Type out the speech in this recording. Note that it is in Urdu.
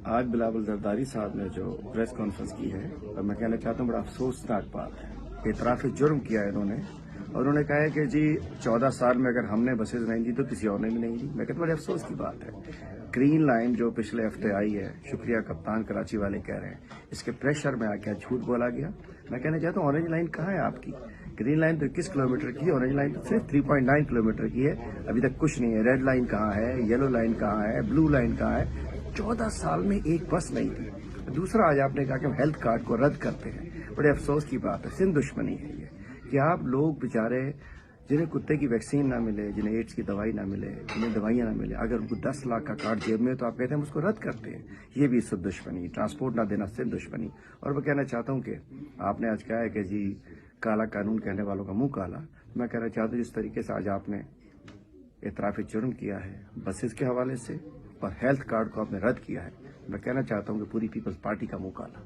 آج بلاول زرداری صاحب نے جو پریس کانفرنس کی ہے اور میں کہنا چاہتا ہوں بڑا افسوسناک بات ہے. اعتراف جرم کیا ہے انہوں نے اور انہوں نے کہا ہے کہ جی 14 سال میں اگر ہم نے بسز نہیں دی تو کسی اور نے بھی نہیں دی. میں کہتا ہوں بڑے افسوس کی بات ہے. گرین لائن جو پچھلے ہفتے آئی ہے، شکریہ کپتان کراچی والے کہہ رہے ہیں، اس کے پریشر میں آ کے جھوٹ بولا گیا. میں کہنا چاہتا ہوں اورنج لائن کہاں ہے آپ کی؟ گرین لائن تو 21 کلومیٹر کی ہے، اورنج لائن تو صرف 3.9 کلومیٹر کی ہے. ابھی تک کچھ نہیں ہے. ریڈ لائن کہاں ہے؟ یلو لائن کہاں ہے؟ بلو لائن کہاں ہے؟ 14 سال میں ایک بس نہیں تھی. دوسرا، آج آپ نے کہا کہ ہم ہیلتھ کارڈ کو رد کرتے ہیں. بڑے افسوس کی بات ہے. سندھ دشمنی ہے یہ کہ آپ لوگ بیچارے جنہیں کتے کی ویکسین نہ ملے، جنہیں ایڈس کی دوائی نہ ملے، جنہیں دوائیاں نہ ملے، اگر ان کو 10 لاکھ کا کارڈ جیب میں تو آپ کہتے ہیں ہم اس کو رد کرتے ہیں. یہ بھی سندھ دشمنی، ٹرانسپورٹ نہ دینا سندھ دشمنی. اور میں کہنا چاہتا ہوں کہ آپ نے آج کہا ہے کہ جی کالا قانون کہنے والوں کا منہ کالا. میں کہنا چاہتا ہوں جس طریقے سے آج آپ نے اعتراف جرم کیا ہے بسز کے حوالے سے اور ہیلتھ کارڈ کو آپ نے رد کیا ہے، میں کہنا چاہتا ہوں کہ پوری پیپلز پارٹی کا منہ کالا.